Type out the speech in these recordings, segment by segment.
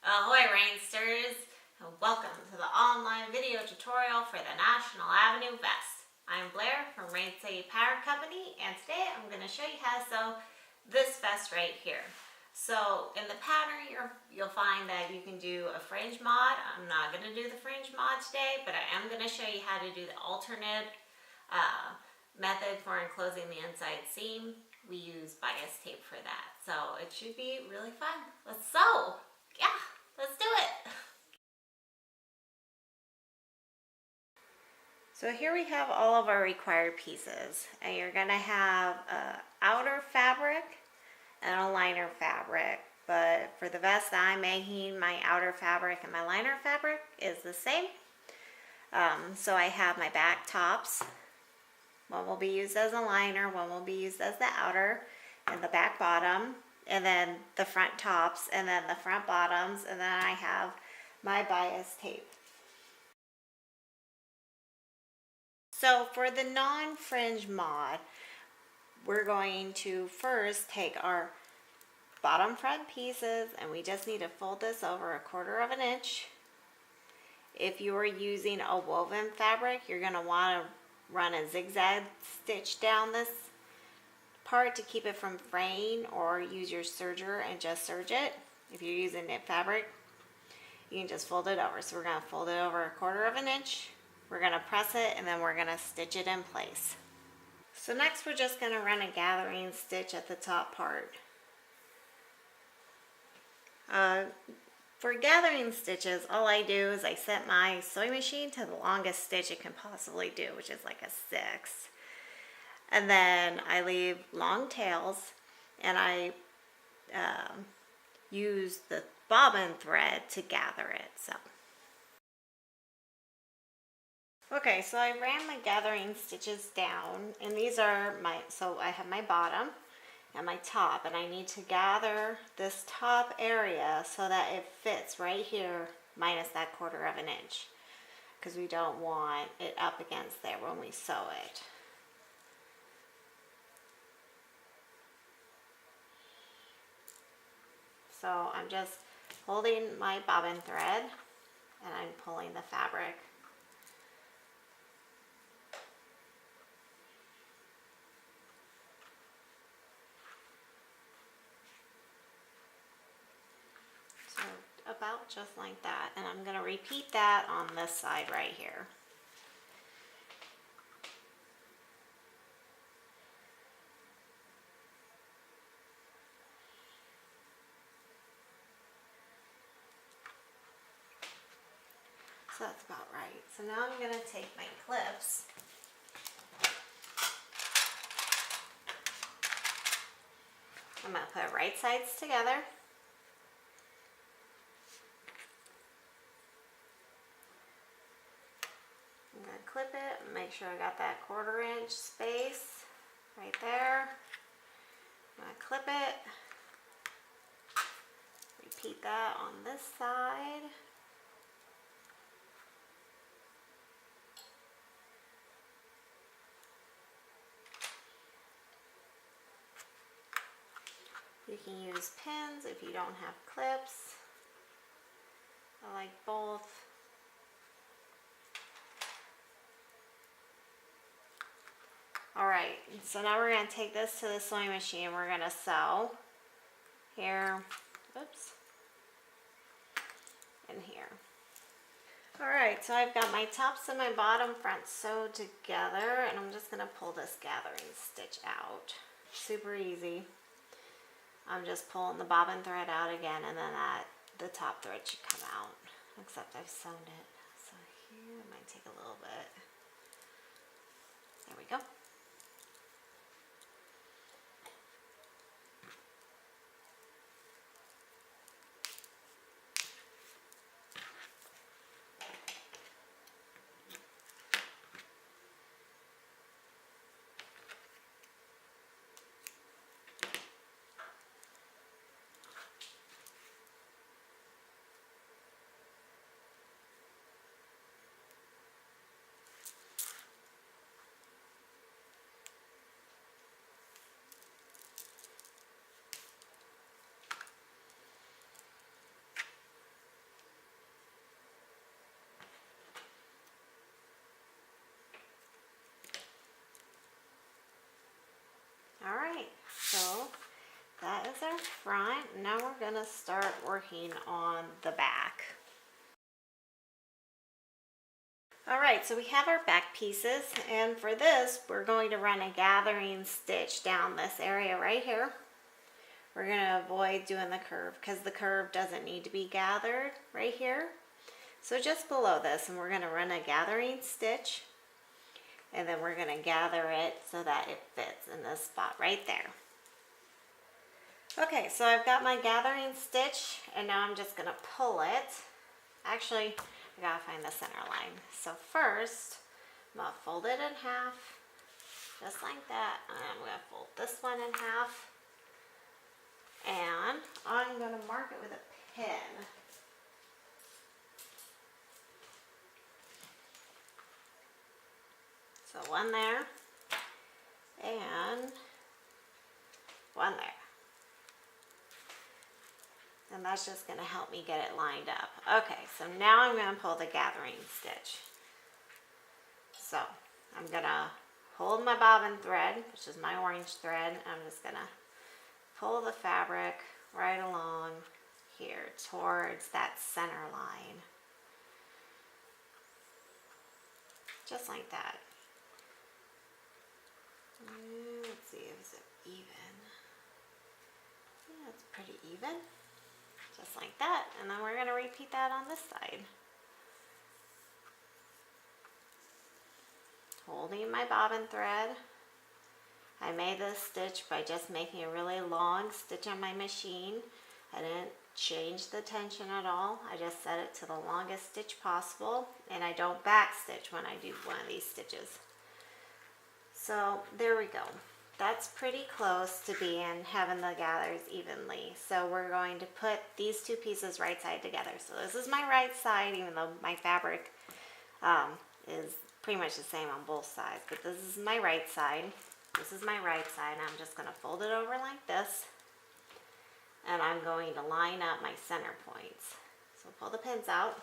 Ahoy Rainsters, and welcome to the online video tutorial for the National Avenue vest. I'm Blair from Rain City Power Company, and today I'm going to show you how to sew this vest right here. So in the pattern you'll find that you can do a fringe mod. I'm not going to do the fringe mod today, but I am going to show you how to do the alternate method for enclosing the inside seam. We use bias tape for that, so it should be really fun. Let's sew! Yeah, let's do it. So here we have all of our required pieces, and you're going to have an outer fabric and a liner fabric. But for the vest that I'm making, my outer fabric and my liner fabric is the same. So I have my back tops. One will be used as a liner, one will be used as the outer, and the back bottom, and then the front tops, and then the front bottoms, and then I have my bias tape. So for the non-fringe mod, we're going to first take our bottom front pieces, and we just need to fold this over 1/4 of an inch. If you are using a woven fabric, you're going to want to run a zigzag stitch down this part to keep it from fraying, or use your serger and just serge it. If you're using knit fabric, you can just fold it over. So we're going to fold it over 1/4 of an inch. We're going to press it, and then we're going to stitch it in place. So next we're just going to run a gathering stitch at the top part. For gathering stitches, all I do is I set my sewing machine to the longest stitch it can possibly do, which is like a 6. And then I leave long tails, and I use the bobbin thread to gather it. Okay, so I ran my gathering stitches down, and these are so I have my bottom and my top, and I need to gather this top area so that it fits right here minus that 1/4 of an inch, because we don't want it up against there when we sew it. So I'm just holding my bobbin thread and I'm pulling the fabric. So about just like that, and I'm going to repeat that on this side right here. So that's about right. So now I'm going to take my clips I'm going to put right sides together. I'm going to clip it and make sure I got that 1/4 inch space right there. I'm going to clip it. Repeat that on this side. You can use pins if you don't have clips. I like both. Alright, so now we're going to take this to the sewing machine. We're going to sew here, oops, and here. Alright, so I've got my tops and my bottom front sewed together, and I'm just going to pull this gathering stitch out. Super easy. I'm just pulling the bobbin thread out again, and then the top thread should come out, except I've sewn it. So here, it might take a little bit. There we go. Now we're gonna start working on the back. All right, so we have our back pieces, and for this, we're going to run a gathering stitch down this area right here. We're gonna avoid doing the curve because the curve doesn't need to be gathered right here. So just below this, and we're gonna run a gathering stitch, and then we're gonna gather it so that it fits in this spot right there. Okay, so I've got my gathering stitch, and now I'm just gonna pull it. Actually, I gotta find the center line. So first, I'm gonna fold it in half, just like that. And I'm gonna fold this one in half. And I'm gonna mark it with a pin. So one there, and one there. And that's just gonna help me get it lined up. Okay, so now I'm gonna pull the gathering stitch. So I'm gonna hold my bobbin thread, which is my orange thread. I'm just gonna pull the fabric right along here towards that center line. Just like that. Let's see, is it even? Yeah, it's pretty even. Just like that, and then we're going to repeat that on this side. Holding my bobbin thread. I made this stitch by just making a really long stitch on my machine. I didn't change the tension at all. I just set it to the longest stitch possible, and I don't back stitch when I do one of these stitches. So there we go. That's pretty close to being having the gathers evenly. So we're going to put these two pieces right side together. So this is my right side, even though my fabric is pretty much the same on both sides. But this is my right side. This is my right side. And I'm just going to fold it over like this. And I'm going to line up my center points. So pull the pins out.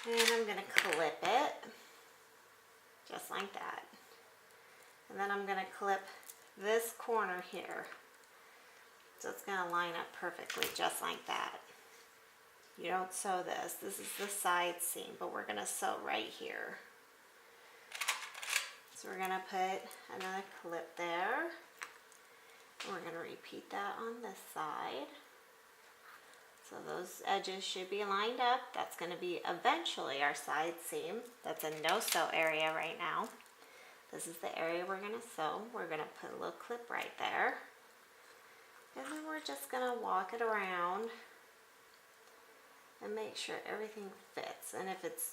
And I'm going to clip it. Just like that. And then I'm going to clip this corner here. So it's going to line up perfectly just like that. You don't sew this. This is the side seam, but we're going to sew right here. So we're going to put another clip there. And we're going to repeat that on this side. So those edges should be lined up. That's going to be eventually our side seam. That's a no-sew area right now. This is the area we're going to sew. We're going to put a little clip right there. And then we're just going to walk it around and make sure everything fits. And if it's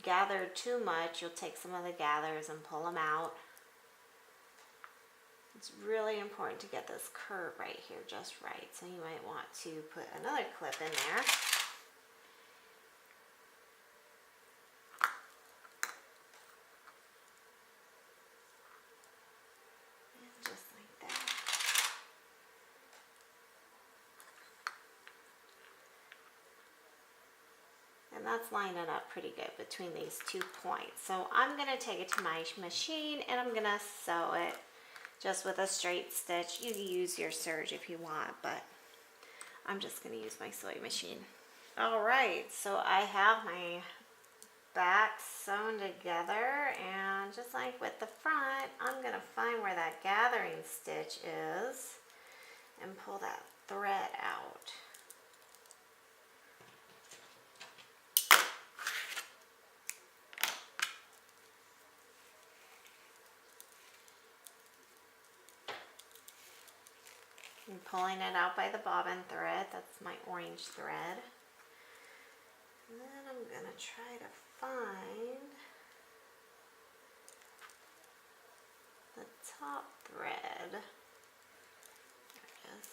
gathered too much, you'll take some of the gathers and pull them out. It's really important to get this curve right here just right. So you might want to put another clip in there. And just like that. And that's lining up pretty good between these 2 points. So I'm going to take it to my machine and I'm going to sew it just with a straight stitch. You can use your serge if you want, but I'm just going to use my sewing machine. All right, so I have my back sewn together, and just like with the front, I'm going to find where that gathering stitch is and pull that thread out. I'm pulling it out by the bobbin thread. That's my orange thread. And then I'm going to try to find the top thread. There it is.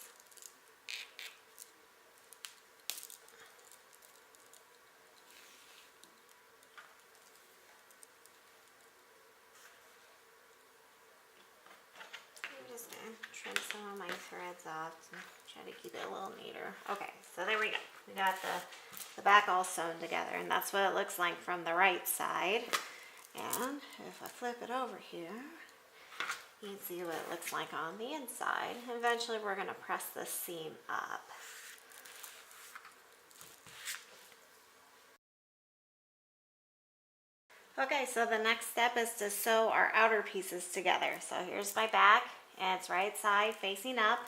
I'm just going to trim some of my threads off and try to keep it a little neater. Okay, so there we go. We got the back all sewn together, and that's what it looks like from the right side. And if I flip it over here, You can see what it looks like on the inside. Eventually we're going to press the seam up. Okay, so the next step is to sew our outer pieces together. So here's my back, and it's right side facing up.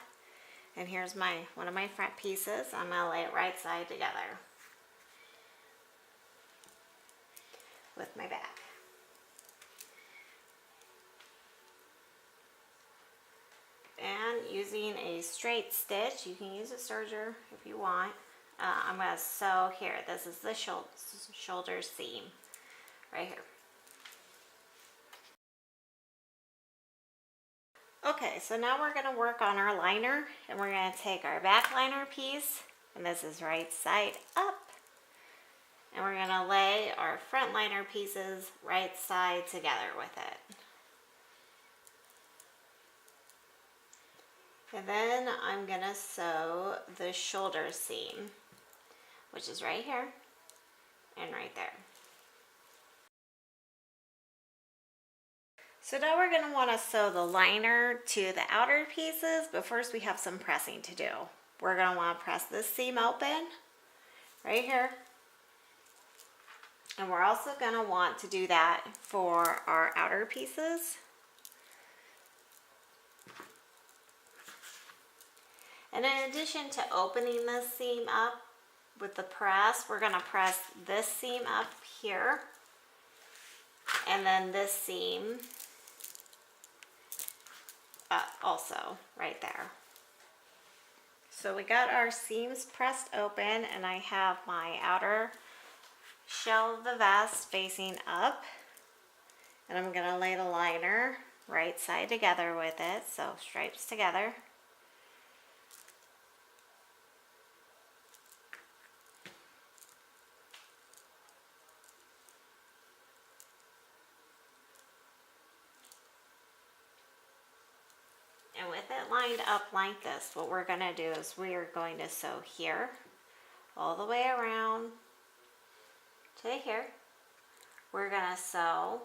And here's one of my front pieces. I'm going to lay it right side together with my back. And using a straight stitch, you can use a serger if you want. I'm going to sew here. This is the shoulder seam right here. Okay, so now we're going to work on our liner, and we're going to take our back liner piece, and this is right side up, and we're going to lay our front liner pieces right side together with it. And then I'm going to sew the shoulder seam, which is right here and right there. So now we're going to want to sew the liner to the outer pieces, but first we have some pressing to do. We're going to want to press this seam open right here. And we're also going to want to do that for our outer pieces. And in addition to opening this seam up with the press, we're going to press this seam up here, and then this seam up also right there. So we got our seams pressed open, and I have my outer shell of the vest facing up, and I'm going to lay the liner right side together with it, so stripes together. And with it lined up like this, what we're going to do is we are going to sew here all the way around to here. We're going to sew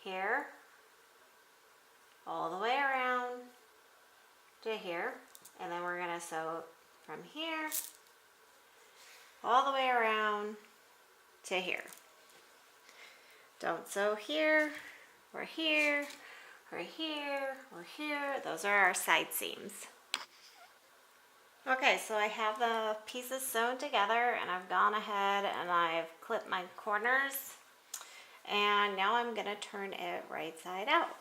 here all the way around to here, and then we're going to sew from here all the way around to here. Don't sew here or here or here or here. Those are our side seams. Okay, so I have the pieces sewn together, and I've gone ahead and I've clipped my corners, and now I'm going to turn it right side out.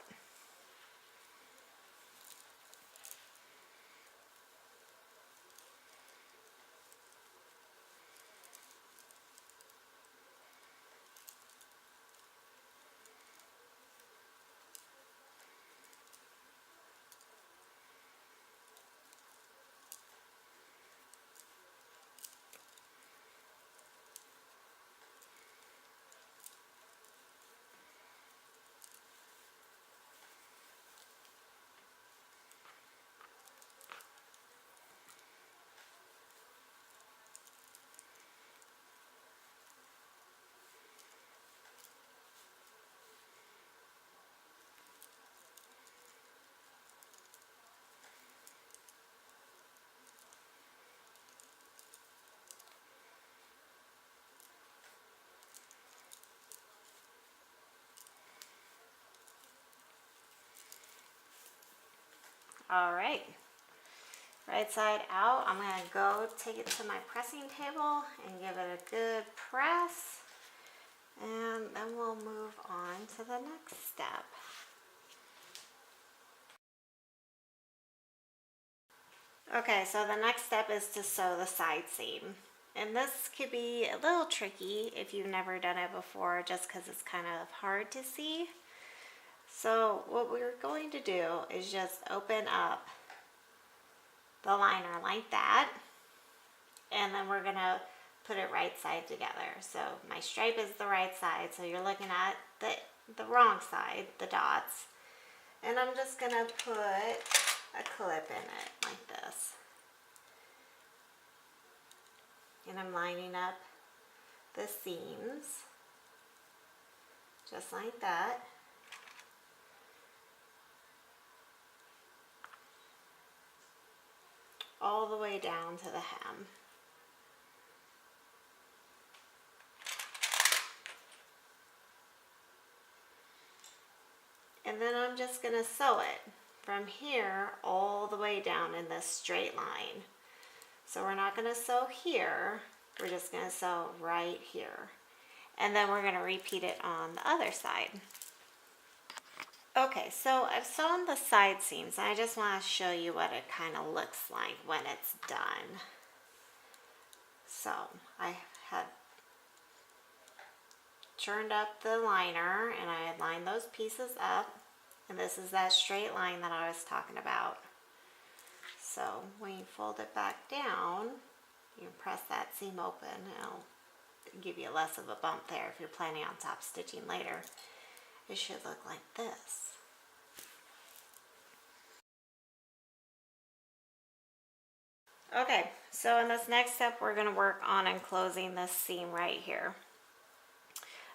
All right, right side out. I'm going to go take it to my pressing table and give it a good press, and then we'll move on to the next step. Okay, so the next step is to sew the side seam. And this could be a little tricky if you've never done it before, just because it's kind of hard to see. So what we're going to do is just open up the liner like that, and then we're going to put it right side together. So my stripe is the right side, so you're looking at the wrong side, the dots. And I'm just going to put a clip in it like this. And I'm lining up the seams just like that. all the way down to the hem. And then I'm just going to sew it from here all the way down in this straight line. So we're not going to sew here, we're just going to sew right here. And then we're going to repeat it on the other side. Okay, so I've sewn the side seams, and I just want to show you what it kind of looks like when it's done. So I had churned up the liner, and I had lined those pieces up, and this is that straight line that I was talking about. So when you fold it back down, you press that seam open, and it'll give you less of a bump there if you're planning on top stitching later. It should look like this. Okay, so in this next step, we're going to work on enclosing this seam right here.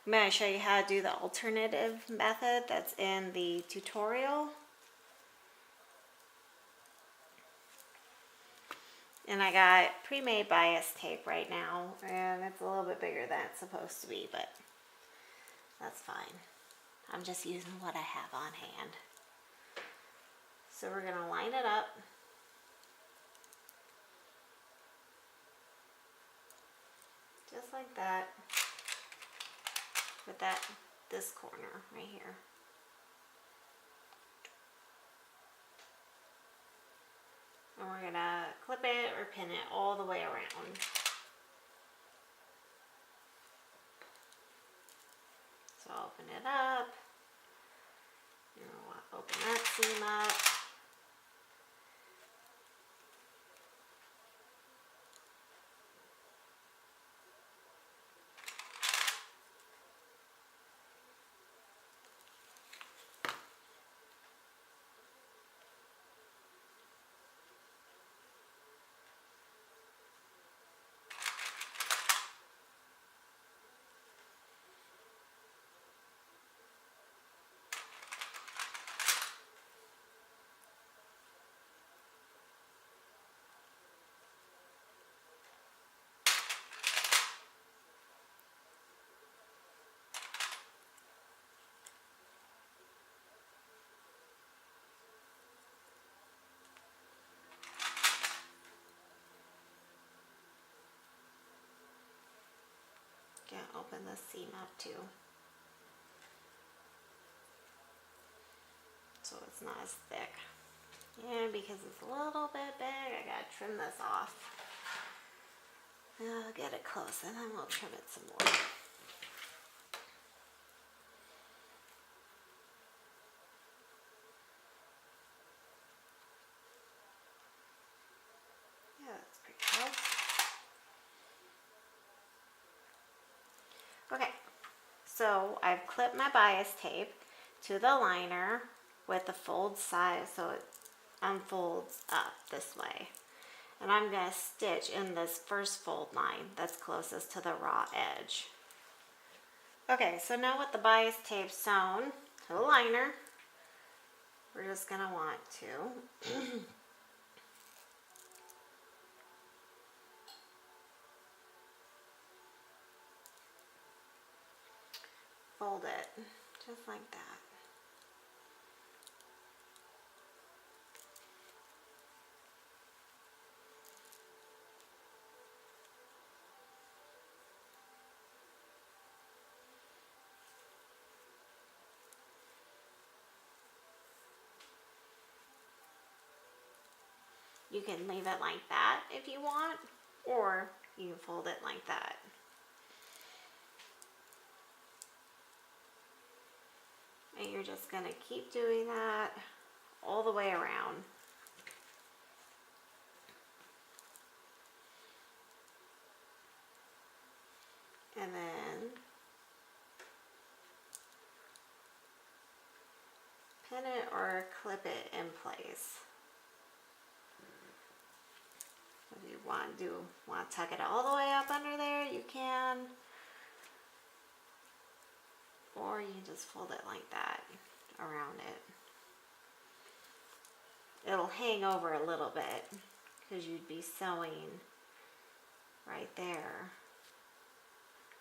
I'm going to show you how to do the alternative method that's in the tutorial. And I got pre-made bias tape right now, and it's a little bit bigger than it's supposed to be, but that's fine. I'm just using what I have on hand. So we're going to line it up. Just like that, with this corner right here. And we're gonna clip it or pin it all the way around. So open it up. You know, open that seam up. Gonna open the seam up too, so it's not as thick. And because it's a little bit big, I gotta trim this off. I'll get it close and then we'll trim it some more. Yeah, that's pretty close. Okay, so I've clipped my bias tape to the liner with the fold side so it unfolds up this way. And I'm going to stitch in this first fold line that's closest to the raw edge. Okay, so now with the bias tape sewn to the liner, we're just going to want to fold it just like that. You can leave it like that if you want, or you can fold it like that. And you're just going to keep doing that all the way around. And then pin it or clip it in place. If you want to tuck it all the way up under there, you can. Or you can just fold it like that around it. It'll hang over a little bit because you'd be sewing right there,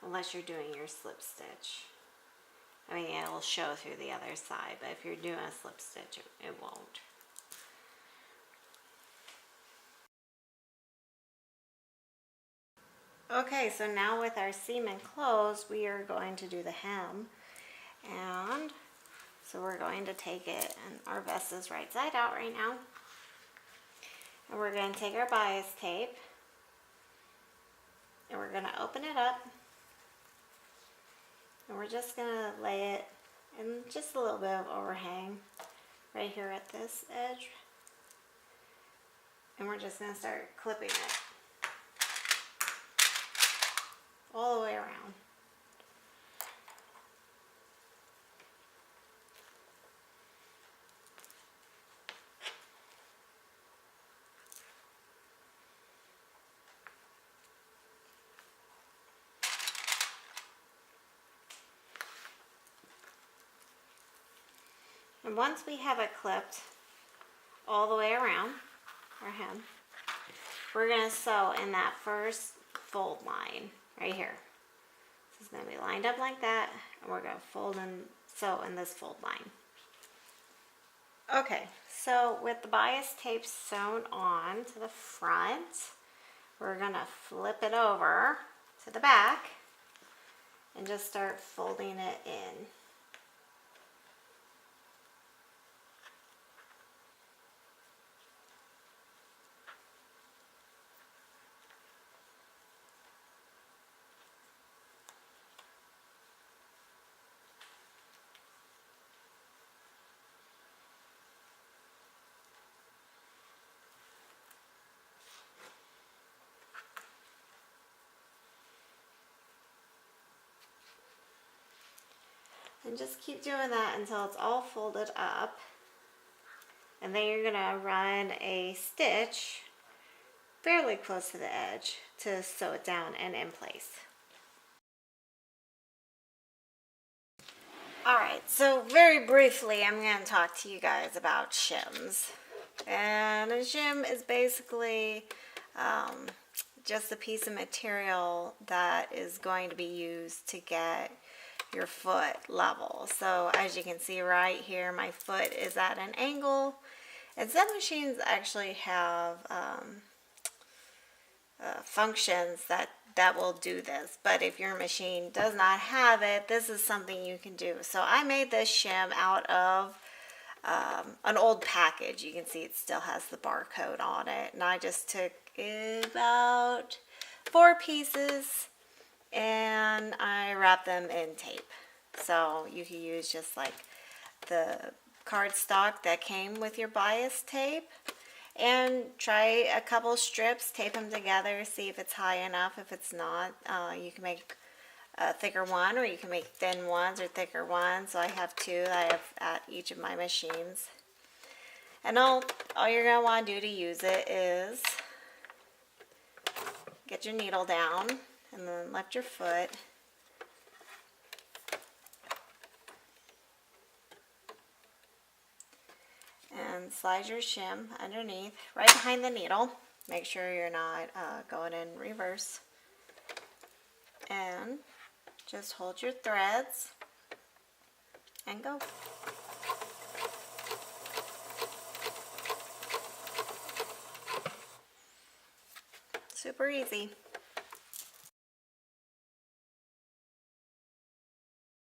unless you're doing your slip stitch. I mean, it will show through the other side, but if you're doing a slip stitch, it won't. Okay, so now with our seam enclosed, we are going to do the hem. And so we're going to take it, and our vest is right side out right now. And we're going to take our bias tape, and we're going to open it up. And we're just going to lay it in just a little bit of overhang right here at this edge. And we're just going to start clipping it all the way around. And once we have it clipped all the way around our hem, we're going to sew in that first fold line right here. This is going to be lined up like that, and we're going to fold and sew in this fold line. Okay, so with the bias tape sewn on to the front, we're going to flip it over to the back and just start folding it in. And just keep doing that until it's all folded up. And then you're going to run a stitch fairly close to the edge to sew it down and in place. Alright, so very briefly I'm going to talk to you guys about shims. And a shim is basically just a piece of material that is going to be used to get your foot level. So as you can see right here, my foot is at an angle, and some machines actually have functions that will do this, but if your machine does not have it, this is something you can do. So I made this shim out of an old package. You can see it still has the barcode on it, and I just took about 4 pieces and I wrap them in tape. So you can use just like the cardstock that came with your bias tape, and try a couple strips, tape them together, see if it's high enough. If it's not, you can make a thicker one, or you can make thin ones or thicker ones. So I have 2 that I have at each of my machines. And all you're going to want to do to use it is get your needle down and then lift your foot. And slide your shim underneath, right behind the needle. Make sure you're not going in reverse. And just hold your threads and go. Super easy.